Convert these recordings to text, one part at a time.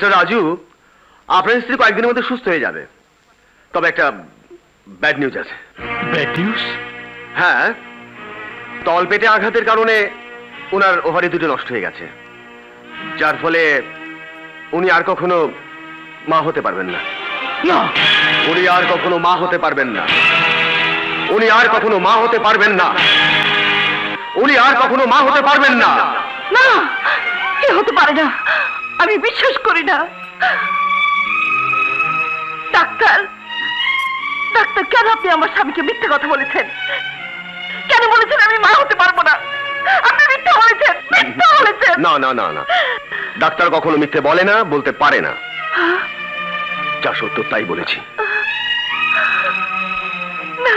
Mister Raju, আপনার স্ত্রী কয়েকদিনের মধ্যে সুস্থ হয়ে যাবে, তবে একটা ব্যাড নিউজ আছে। Bad news? হ্যাঁ, তলপেটে আঘাতের কারণে ওনার ওভারি দুটো নষ্ট হয়ে গেছে, যার ফলে উনি আর কখনো মা হতে পারবেন না। উনি আর কখনো মা হতে পারবেন না। উনি আর কখনো মা হতে পারবেন না। উনি আর কখনো মা হতে পারবেন না। না, এ হতে পারে না, আমি বিশ্বাস করি না। ডাক্তার, ডাক্তার, কেন আপনি আমার স্বামীকে মিথ্যে কথা বলেছেন? কেন বলেছেন আমি মা হতে পারবো না? আপনি মিথ্যে বলেছেন, মিথ্যে বলেছেন। না না না না, ডাক্তার কখনো মিথ্যে বলে না, বলতে পারে না। যা সত্য তাই বলেছি। না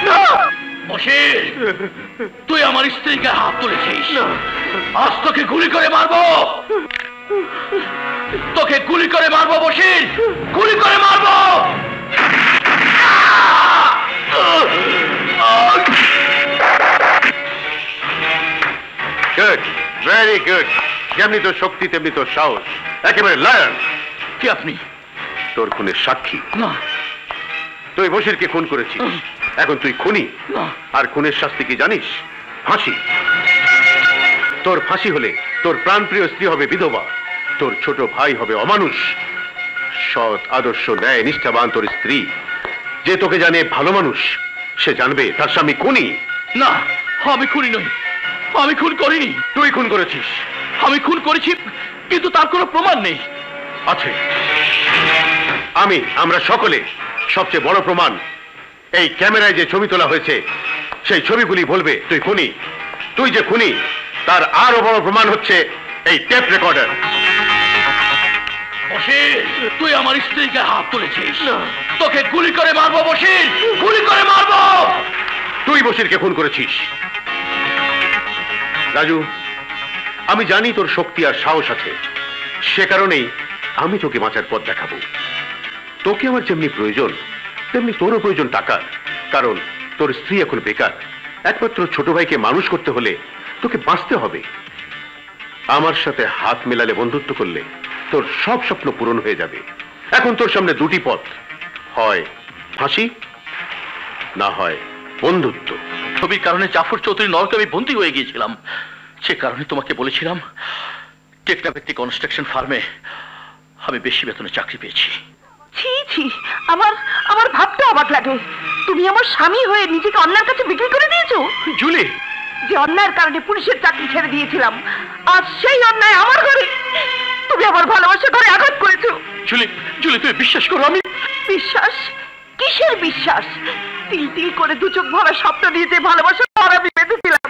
না তুই আমার স্ত্রীকে হাত তুলেছিস, আজ তোকে গুলি করে মারবো, তোকে গুলি করে মারবো বশির, গুলি করে মারবো। Good, very good. যেমনি তোর শক্তি তেমনি তোর সাহস, একেবারে লায়ন। কি আপনি? তোর খুনের সাক্ষী। না, তুই বশিরকে খুন করেছিস, এখন তুই খুনি। আর খুনের শাস্তি কি জানিস? ফাঁসি। তোর ফাঁসি হলে তোর প্রাণপ্রিয় স্ত্রী হবে বিধবা, তোর ছোট ভাই হবে অমানুষ। সৎ, আদর্শ, ন্যায়, নিষ্ঠাবান তোর স্ত্রী, যে তোকে জানে ভালো মানুষ, সে জানবে তার স্বামী খুনি। না, আমি খুনি নই, আমি খুন করিনি। তুই খুন করেছিস। আমি খুন করেছি, কিন্তু তার কোনো প্রমাণ নেই। আছে। আমরা সকলে সবচেয়ে বড় প্রমাণ, এই ক্যামেরায় যে ছবি তোলা হয়েছে সেই ছবিগুলি বলবে তুই খুনি। তুই যে খুনি তার আরো বড় প্রমাণ হচ্ছে এই টেপ রেকর্ডার। বশির, তুই আমার স্ত্রীকে হাত তুলেছিস, তোকে গুলি করে মারবো বশির, গুলি করে মারবো। তুই বশিরকে খুন করেছিস। রাজু, আমি জানি তোর শক্তি আর সাহস আছে, সে কারণেই আমি তোকে বাঁচার পথ দেখাবো। তোকে আমার যেমনি প্রয়োজন তেমনি তোরও প্রয়োজন টাকার, কারণ তোর স্ত্রী এখন বেকার। একমাত্র ছোট ভাইকে মানুষ করতে হলে তোকে বাঁচতে হবে। আমার সাথে হাত মেলালে, বন্ধুত্ব করলে তোর সব স্বপ্ন পূরণ হয়ে যাবে। এখন তোর সামনে দুটি পথ, হয় ফাঁসি, না হয় বন্ধুত্ব। ছবির কারণে জাফর চৌধুরী নরকে আমি বন্দী হয়ে গিয়েছিলাম। সে কারণে তোমাকে বলেছিলাম টেকনা ব্যক্তি কনস্ট্রাকশন ফার্মে আমি বেশি বেতনে চাকরি পেয়েছি। ছি ছি, আমার ভাবতে অবাক লাগে। তুমি আমার স্বামী হয়ে নিজেকে অন্যায়ের কাছে বিক্রি করে দিয়েছো। জুলি, যে অন্যায়ের কারণে পুলিশের চাকরি ছেড়ে দিয়েছিলাম, আজ সেই অন্যায় আমার ঘরে তুমি আমার ভালোবাসার ঘরে আঘাত করেছো। জুলি, জুলি, তুমি বিশ্বাস করো? আমি বিশ্বাস? কিসের বিশ্বাস? তিল তিল করে দু চোখ ভরা স্বপ্ন দিয়ে যে ভালোবাসার ঘর আমি বেঁধেছিলাম,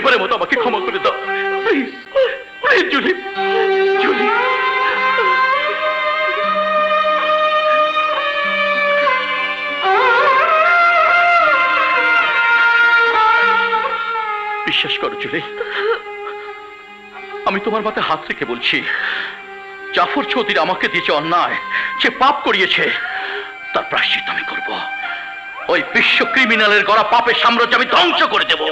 এবারে মতো আমাকে ক্ষমা করে দাও প্লিজ প্লিজ জুলি জুলি বিশ্বাস করো জুলি আমি তোমার মাথায় হাত রেখে বলছি জাফর চৌধুরী আমাকে দিয়েছে অন্যায় সে পাপ করিয়েছে তার প্রায়শ্চিত্ত আমি করব ওই বিশ্ব ক্রিমিনালের গড়া পাপের সাম্রাজ্য আমি ধ্বংস করে দেব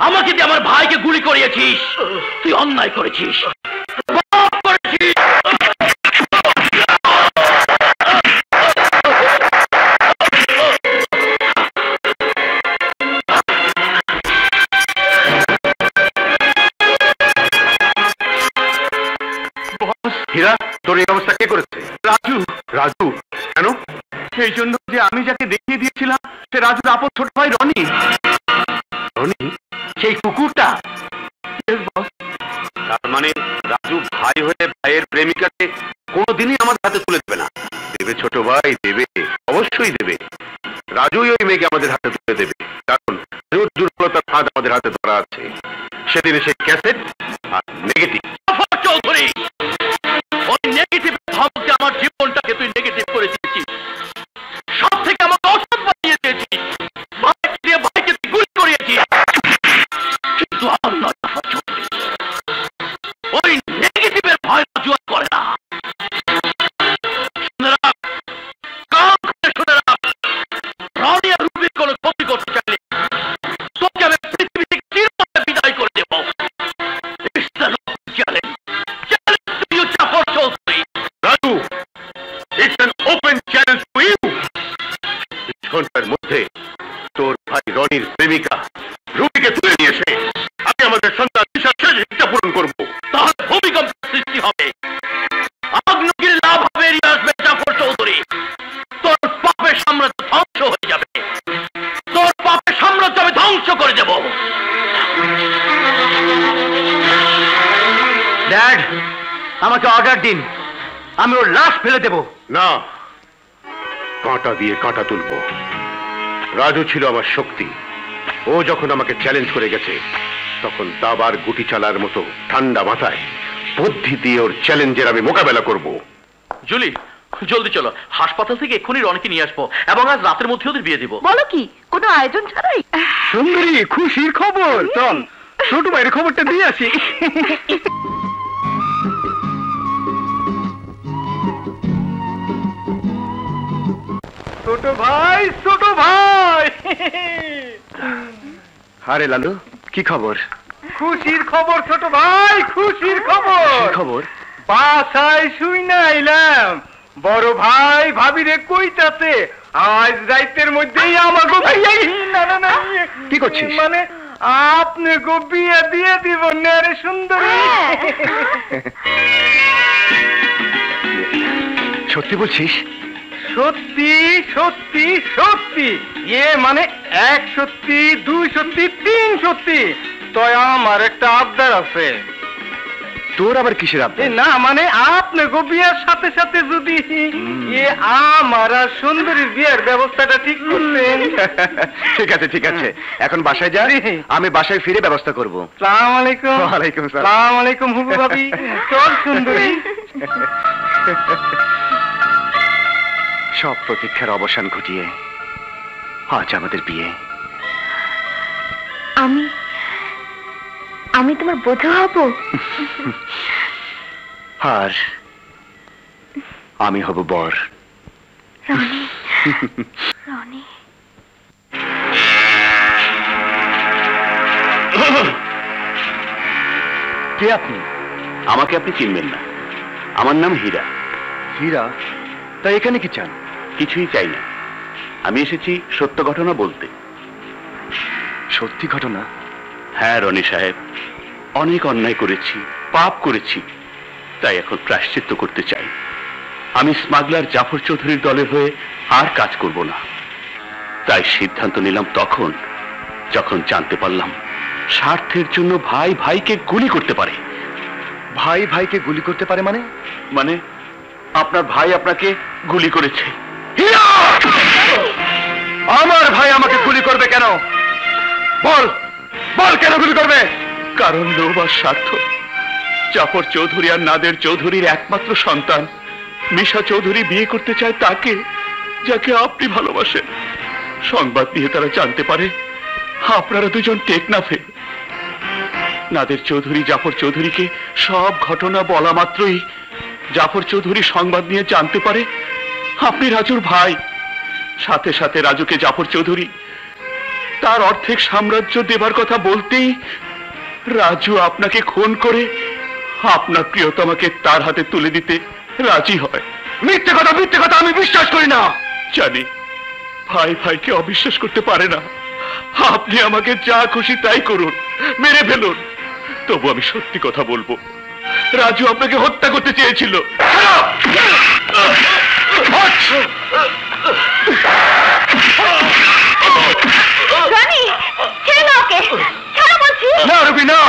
আমাকে দিয়ে আমার ভাইকে গুলি করিয়েছিস তুই অন্যায় করেছিস হীরা তোর এই অবস্থা কে করেছে? রাজু। রাজু কেন? এই জন্য যে আমি যাকে দেখিয়ে দিয়েছিলাম সে রাজুর আপন ছোট ভাই রনি। রনি সেই কুকুরটা? তার মানে রাজু ভাই হয়ে ভাইয়ের প্রেমিকাকে কোনোদিনই আমাদের হাতে তুলে দেবে না। দেবে ছোট ভাই, দেবে, অবশ্যই দেবে। রাজুই ওই মেয়েকে আমাদের হাতে তুলে দেবে, কারণ দুর্বলতার ফাঁদ আমাদের হাতে ধরা আছে। সেদিনে সেই ক্যাসেট আর নেগেটিভ। চৌধুরী ওই নেগেটিভ ভাবকে আমার জীবনটাকে তুই নেগেটিভ করে দিয়েছিস, সব থেকে আমাকে অসৎ বানিয়ে দিয়েছিস, ভাইকে দিয়ে ভাইকে তুই গুলি করিয়েছিস। কিন্তু আমার নয় চৌধুরী, ওই নেগেটিভের ভয় রাজু আর করে না। শুনে রাখ, কান খুলে শুনে রাখ, রনি আর রুবির কোনো ক্ষতি করতে চাইলে তোকে আমি পৃথিবী থেকে চিরতরে বিদায় করে দেব। It's the open challenge. Challenge to you, Jafar Chaudhary. Raju, it's an open challenge to you. ঘন্টার মধ্যে তোর ভাই রনির প্রেমিকা রুবিকে তুলে নিয়ে এসে আমি আমাদের সন্তান মিশার শেষ ইচ্ছা পূরণ করবো। তাহলে ভূমিকম্পের সৃষ্টি হবে, আগ্নেয়গিরি লাভ হবে, এড়িয়ে আসবে জাফর চৌধুরী। তোর পাপের সাম্রাজ্য ধ্বংস হয়ে যাবে, তোর পাপের সাম্রাজ্য আমি ধ্বংস করে দেব। ড্যাড, আমাকে অর্ডার দিন, আমি ওর লাশ ফেলে দেব। না, কাঁটা দিয়ে কাঁটা তুলবো। রাজু ছিল আমার শক্তি। ও যখন আমাকে চ্যালেঞ্জ করে গেছে তখন দাবার গুটি চালার মতো ঠান্ডা মাথায় বুদ্ধি দিয়ে ওর চ্যালেঞ্জের আমি মোকাবেলা করব। জুলি, জলদি চলো, হাসপাতাল থেকে এক্ষুনি রনিকে নিয়ে আসবো এবং আজ রাতের মধ্যে ওদের বিয়ে দিব। বলো কি, কোনো আয়োজন ছাড়াই? সুন্দরী, খুশির খবর। চল ছোট ভাইয়ের খবরটা দিয়ে আসি। ছোট ভাই, ছোট ভাই। আরে লালু, কি খবর? খুশির খবর ছোট ভাই, খুশির খবর। খবর? বাসায় শুই না এলাম, বড় ভাই ভাবিরে কইতাছে আজ রাইতের মধ্যেই আমাকে ভাইয়া। না না না, কি করছিস? মানে আপনি গো বিয়ে দিয়ে দিব রে সুন্দরী। সত্যি বলছিস? সত্যি সত্যি সত্যি, মানে এক সত্যি, দুই সত্যি, তিন সত্যি। তো আমার একটা আবদার আছে। তোর আবার কিসের আবদার? না মানে আপনি গো বিয়ের সাথে সাথে যদি আমার আর সুন্দরীর বিয়ের ব্যবস্থাটা ঠিক করতেন। ঠিক আছে ঠিক আছে, এখন বাসায় যা, আমি বাসায় ফিরে ব্যবস্থা করব। সালাম আলাইকুম। ওয়ালাইকুম সালাম। সালাম আলাইকুম হুবু ভাবি। চল সুন্দরী। সব প্রতীক্ষার অবসান ঘটিয়ে আজ আমাদের বিয়ে। আমি তোমার বধূ হব। আর আমি হব বর। রনি, রনি। কে আপনি? আমাকে আপনি চিনবেন না, আমার নাম হীরা। হীরা? তাই এখানে কি চান? কিছুই চাই না, আমি এসেছি সত্য ঘটনা বলতে। সত্যি ঘটনা? হ্যাঁ রনি সাহেব, অনেক অন্যায় করেছি, পাপ করেছি, তাই এখন প্রায়শ্চিত্ত করতে চাই। আমি স্মাগলার জাফর চৌধুরীর দলের হয়ে আর কাজ করব না। তাই সিদ্ধান্ত নিলাম তখন যখন জানতে পারলাম স্বার্থের জন্য ভাই ভাইকে গুলি করতে পারে। ভাই ভাইকে গুলি করতে পারে মানে? মানে আপনার ভাই আপনাকে গুলি করেছে। আমার ভাই আমাকে গুলি করবে কেন? বল বল, কেন গুলি করবে? কারণ লোভ আর স্বার্থ। জাফর চৌধুরী আর নাদের চৌধুরীর একমাত্র সন্তান মিশা চৌধুরী বিয়ে করতে চায় তাকে, যাকে আপনি ভালোবাসেন। সংবাদ নিয়ে তারা জানতে পারে আপনারা দুজন টেকনাফে। নাদের চৌধুরী জাফর চৌধুরীকে সব ঘটনা বলা মাত্রই জাফর চৌধুরী সংবাদ নিয়ে জানতে পারে আপনি রাজুর ভাই। সাথে সাথে রাজুকে জাফর চৌধুরী তার অর্ধেক সাম্রাজ্য দেবার কথা বলতেই রাজু আপনাকে খুন করে আপনার প্রিয়তমাকে তার হাতে তুলে দিতে রাজি হয়। মিথ্যে কথা, মিথ্যে কথা, আমি বিশ্বাস করি না। জানি ভাই ভাইকে অবিশ্বাস করতে পারে না। আপনি আমাকে যা খুশি তাই করুন, মেরে ফেলুন, তবু আমি সত্যি কথা বলবো। রাজু আপনাকে হত্যা করতে চেয়েছিল। না রবি না,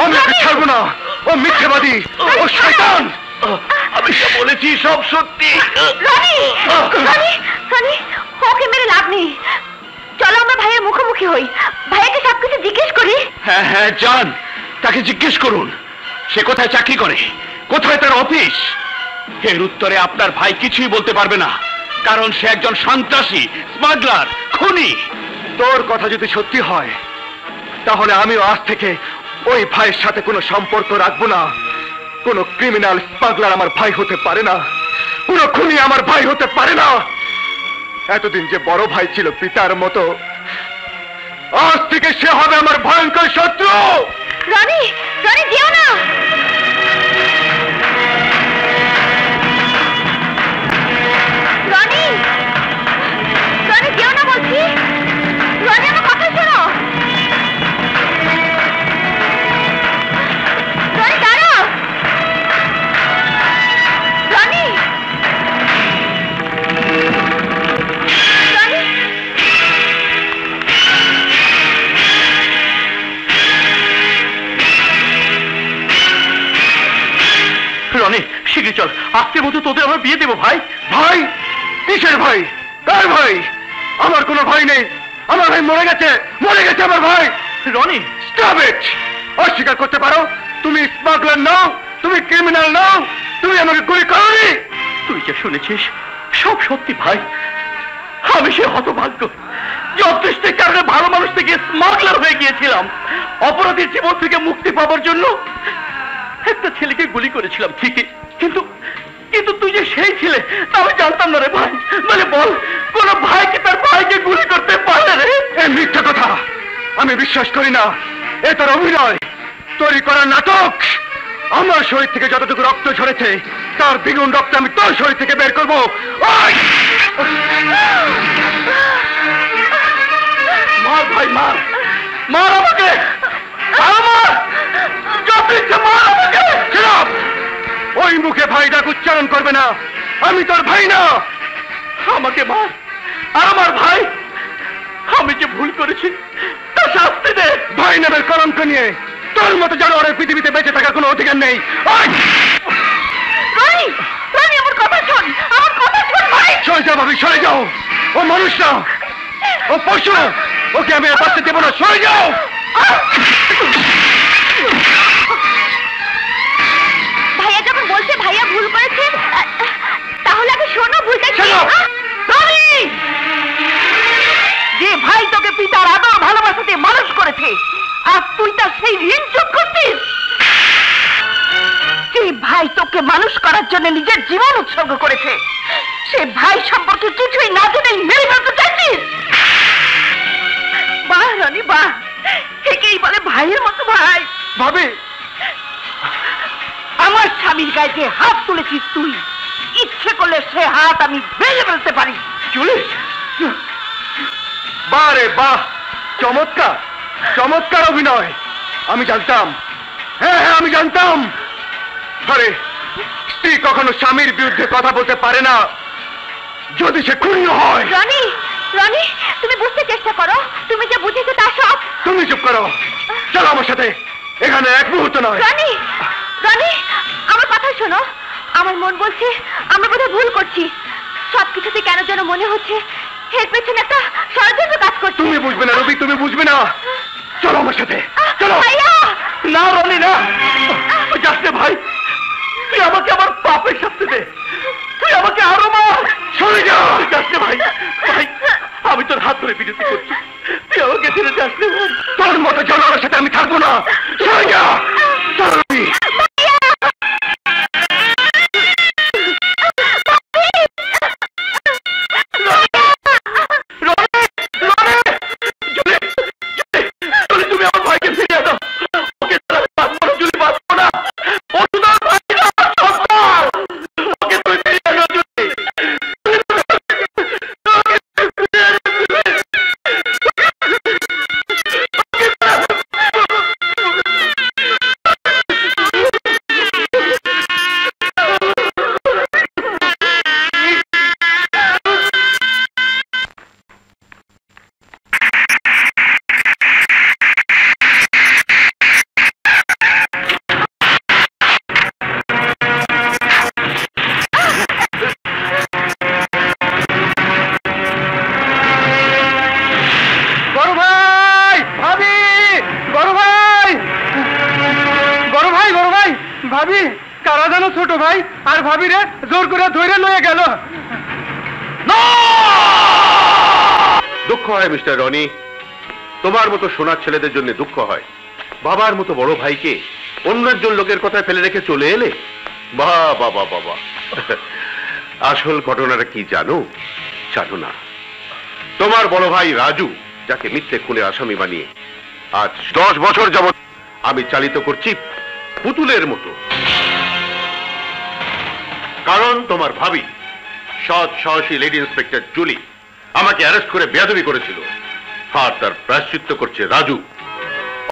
আমি ওকে ছাড়বো না। ও মিথ্যেবাদী, ও শয়তান। আমি যা বলেছি সব সত্যি। ওকে মেরে লাভ নেই, চলো আমরা ভাইয়ের মুখোমুখি হই, ভাইয়াকে সবকিছু জিজ্ঞেস করি। হ্যাঁ হ্যাঁ যান, তাকে জিজ্ঞেস করুন সে কোথায় চাকরি করে, কোথায় তার অফিস। এর উত্তরে আপনার ভাই কিছুই বলতে পারবে না, কারণ সে একজন সন্ত্রাসী, স্মাগলার, খুনি। তোর কথা যদি সত্যি হয় তাহলে আমিও আজ থেকে ওই ভাইয়ের সাথে কোনো সম্পর্ক রাখবো না। কোনো ক্রিমিনাল স্মাগলার আমার ভাই হতে পারে না, কোনো খুনি আমার ভাই হতে পারে না। এতদিন যে বড় ভাই ছিল পিতার মতো, আজ থেকে সে হবে আমার ভয়ঙ্কর শত্রু। রনি, রনি যেও না। রনি, রনি যেও না বলছি। রনি আমার কথা শোনো। রনি দাঁড়াও। রনি, রনি। রনি শিগগির চল, আজকের মতো তোদের আমরা বিয়ে দেবো। ভাই ভাই? কিসের ভাই? কার ভাই? আমার কোনো ভাই নেই, আমার ভাই মরে গেছে, মরে গেছে আমার ভাই। Roni stop it. অস্বীকার করতে পারো তুমি স্মাগলার নাও, তুমি ক্রিমিনাল নাও, তুমি আমাকে গুলি করোনি। তুই যা শুনেছিস সব সত্যি ভাই। আমি সে হতভাগ্য যে অদৃষ্টের কারণে ভালো মানুষ থেকে স্মাগলার হয়ে গিয়েছিলাম। অপরাধীর জীবন থেকে মুক্তি পাওয়ার জন্য একটা ছেলেকে গুলি করেছিলাম ঠিকই, কিন্তু কিন্তু তুই যে সেই ছেলে তা আমি জানতাম না রে ভাই। মানে বল, কোন ভাইকে তার ভাইকে গুলি করতে পারে রে? মিথ্যা কথা, আমি বিশ্বাস করি না। এ তোর অভিনয়, তৈরি করা নাটক। আমার শরীর থেকে যতটুকু রক্ত ঝরেছে তার দ্বিগুণ রক্ত আমি তোর শরীর থেকে বের করবো। মার ভাই, মার, মার আমাকে, মার, মার আমাকে। ওই মুখে ভাই ডাক উচ্চারণ করবে না, আমি তোর ভাই না। আমাকে মার, আর আমার ভাই, আমি যে ভুল করেছি তা শাস্তি দে। ভাই নামের কলঙ্ক নিয়ে তোর মতো জানোয়ারের পৃথিবীতে বেঁচে থাকার কোনো অধিকার নেই। আমার কথা শোন, আমার কথা শোন ভাই। সরে যাও ভাবি, সরে যাও। ও মানুষ না, ও পশু, ওকে আমি আর বাঁচতে দেবো না। সরে যাও। ভাইয়া যখন বলছে ভাইয়া ভুল করেছে, তাহলে আগে শোনো ভুলটা কি। যে ভাই তোকে পিতার আদর ভালোবাসাতে মানুষ করেছে, বাবুকে মানুষ করার জন্য নিজের জীবন উৎসর্গ করেছে, সে ভাই সম্পর্কে কিছুই না জেনেই মেরে ফেলতে চাইছিস? বাহ রানী বাহ, একেই বলে ভাইয়ের মতো ভাই। ভাবি, আমার স্বামীর গায়ে যে হাত তুলেছিস তুই, ইচ্ছে করলে সে হাত আমি ভেঙে ফেলতে পারি। চলে বারে বাহ, চমৎকার চমৎকার অভিনয়। আমি জানতাম, হ্যাঁ আমি জানতাম। আরে স্ত্রী কখনো স্বামীর বিরুদ্ধে কথা বলতে পারে না যদি সে খুনি হয়। রানী রানী, তুমি বুঝতে চেষ্টা করো, তুমি যা বুঝেছো তা সব। তুমি চুপ করো, চলো আমার সাথে, এখানে এক মুহূর্ত নয়। রানী রানী, আমার কথা শোনো। আমার মন বলছে আমরা বোধহয় ভুল করছি। সবকিছুতে কেন যেন মনে হচ্ছে এর পেছনে একটা ষড়যন্ত্র কাজ করছে। তুমি বুঝবে না রবি, তুমি বুঝবে না। চলো আমার সাথে, চলো। ভাইয়া না রানী না, যাস না ভাই, তুই আমাকে আমার পাপের শাস্তি দে, তুই আমাকে আরো মার। সরে যা, যাস না ভাই। ভাই আমি তোর হাত ধরে বিরতি করছি, তুই আমাকে ছেড়ে যাস না। তোর মতো জনগণের সাথে আমি থাকবো না, সরে যা। চলো রবি। ভাবি কারা জানো ছোট ভাই আর ভাবি রে জোর করে ধরে লয়ে গেল। দুঃখ হয় মিস্টার রনি, তোমার মতো সোনার ছেলেদের জন্য দুঃখ হয়। বাবার মতো বড় ভাইকে অন্য একজন লোকের কথায় ফেলে রেখে চলে এলে। বাবা বাবা বাবা, আসল ঘটনাটা কি জানো? জানো না? তোমার বড় ভাই রাজু, যাকে মিথ্যে খুনে আসামি বানিয়ে আজ 10 বছর যাবৎ আমি চালিত করছি পুতুলের মতো। কারণ তোমার ভাবি সৎ সাহসী লেডি ইন্সপেক্টর জুলি আমাকে অ্যারেস্ট করে বেয়াদবি করেছিল, আর তার প্রায়শ্চিত্ত করছে রাজু।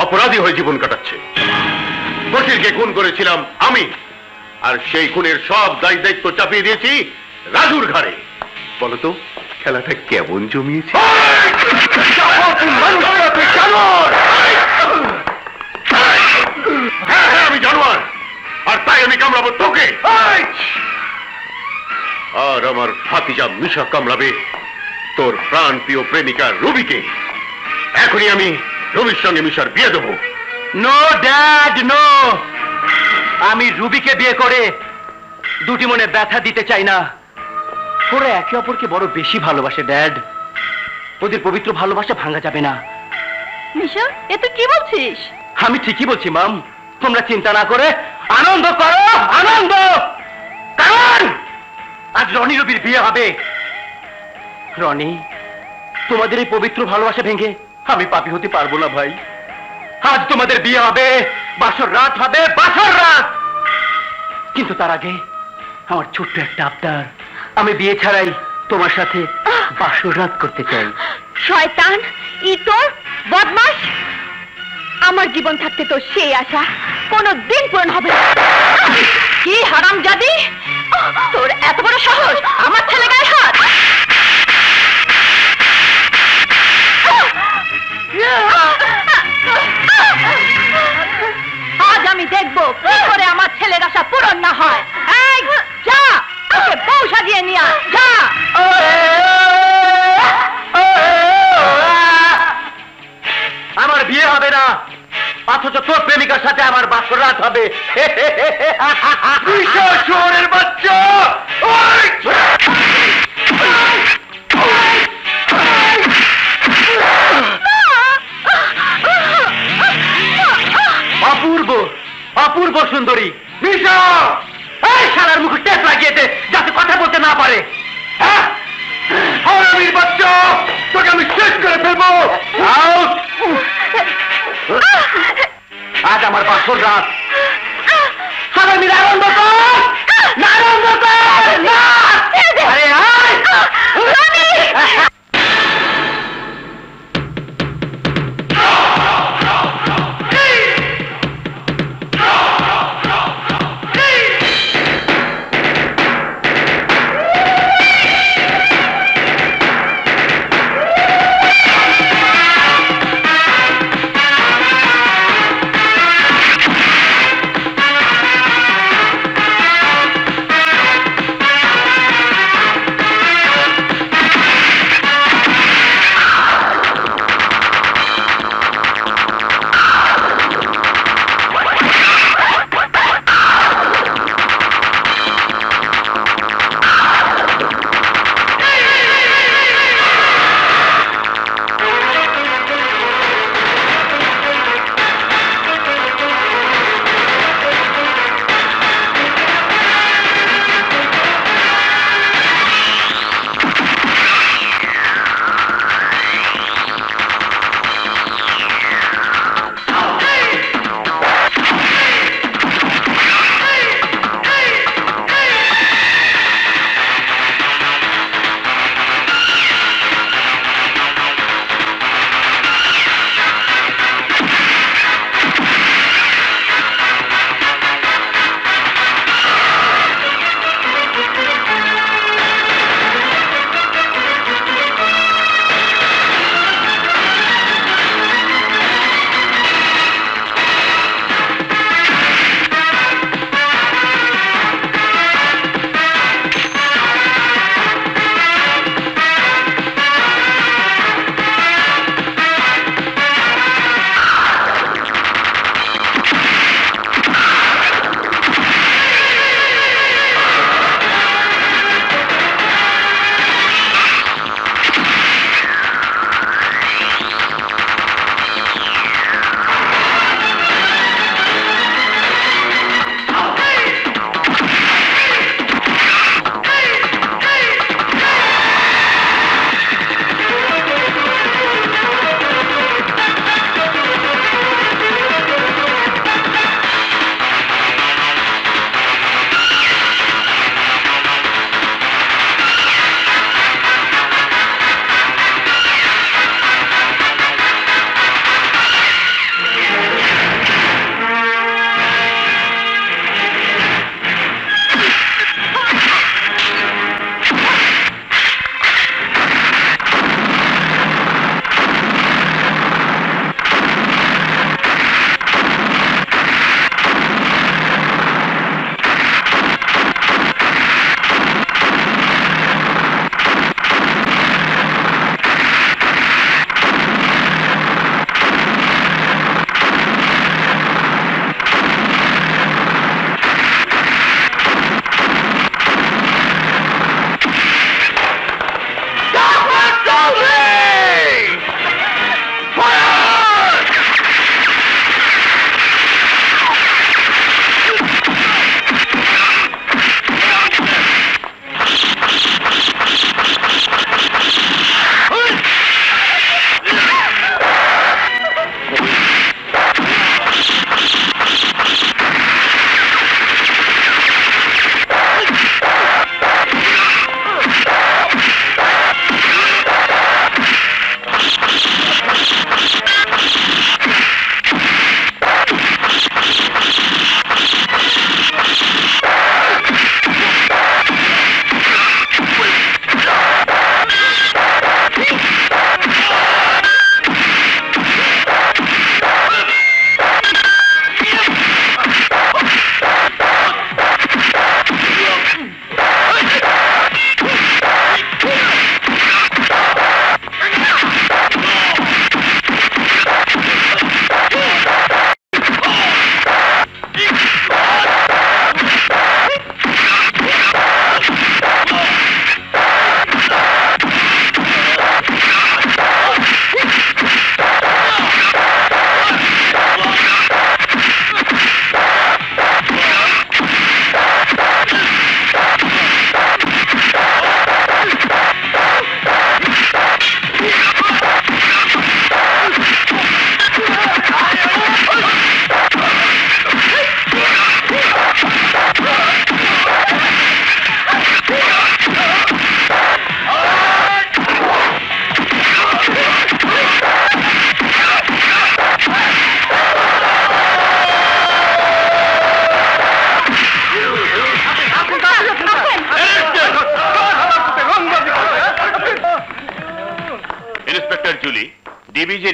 অপরাধী হয়ে জীবন কাটাচ্ছে। ফকিরকে খুন করেছিলাম আমি, আর সেই খুনের সব দায়িত্ব চাপিয়ে দিয়েছি রাজুর ঘাড়ে। বলতো খেলাটা কেমন জমিয়েছে? হ্যাঁ আমি জানোয়ার, আর তাই আমি কামড়াবো তোকে, আর আমার ভাতিজা মিশা কামড়াবে তোর প্রাণ প্রিয় প্রেমিকা রবিকে। এখনই আমি রবির সঙ্গে মিশার বিয়ে দেবো। নো ড্যাড নো, আমি রুবিকে বিয়ে করে দুটি মনে ব্যথা দিতে চাই না। ওরা একে অপরকে বড় বেশি ভালোবাসে ড্যাড, ওদের পবিত্র ভালোবাসা ভাঙা যাবে না। মিশা, এ তুই কি বলছিস? আমি ঠিকই বলছি মাম, তোমরা চিন্তা না করে আনন্দ করো, আনন্দ। কারণ আজ রনি রবির বিয়ে হবে। রনি, তোমাদের এই পবিত্র ভালোবাসা ভেঙে আমি পাপী হতে পারবো না ভাই। আজ তোমাদের বিয়ে হবে, বাসর রাত হবে, বাসর রাত। কিন্তু তার আগে আমার ছোট্ট একটা আবদার, আমি বিয়ে ছাড়াই তোমার সাথে বাসর রাত করতে চাই। শয়তান, ইতর, বদমাশ, আমার জীবন থাকতে তো সেই আশা কোনদিন পূরণ হবে না। কি হারামজাদি, তোর এত বড় সাহস আমার ছেলে গায়ে হাত! আজ আমি দেখবো কি করে আমার ছেলের আশা পূরণ না হয়। এই যা, ওকে বউ সাজিয়ে নিয়ে আয়, যা। আমার বিয়ে হবে না, অথচ তোর প্রেমিকার সাথে আমার বাসর রাত হবে। শহরের বাচ্চা, অপূর্ব অপূর্ব সুন্দরী মিশা, শালার মুখে টেপ লাগিয়ে দে, যাতে কথা বলতে না পারে। হ্যাঁ, হারামির বাচ্চা, তোকে আমি শেষ করে ফেলবো। আউট! আজ আমার বাসর রাত, হারামির আনন্দ কর, আনন্দ কর না। আরে আয়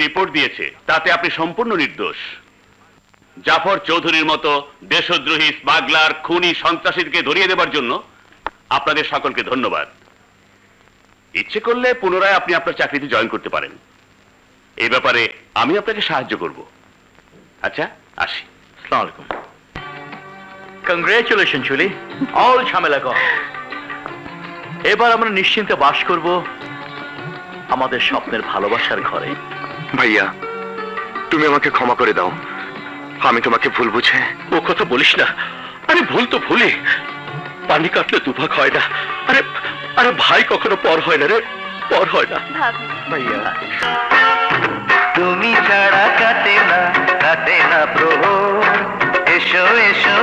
রিপোর্ট দিয়েছে তাতে আপনি সম্পূর্ণ নির্দোষ। জাফর চৌধুরীর মতো দেশদ্রোহী স্মাগলার খুনি সন্ত্রাসীকে ধরিয়ে দেবার জন্য আপনাদের সকলকে ধন্যবাদ। ইচ্ছে করলে পুনরায় আপনি আপনার চাকরিতে জয়েন করতে পারেন। এই ব্যাপারে আমি আপনাকে সাহায্য করব। আচ্ছা, আসি। আসসালামু আলাইকুম। কংগ্রেচুলেশন চুলি, অল ঝামেলা কর। এবার আমরা নিশ্চিন্তে বাস করব আমাদের স্বপ্নের ভালোবাসার ঘরে। ভাইয়া, তুমি আমাকে ক্ষমা করে দাও, আমি তোমাকে ভুল বুঝে। ও কথা বলিস না। আরে ভুল তো ভুলি, পানি কাটলে দুভাগ হয় না। আরে আরে ভাই কখনো পর হয় না রে, পর হয় না ভাইয়া। তুমি ছাড়া কাটে না প্রহর, এসো এসো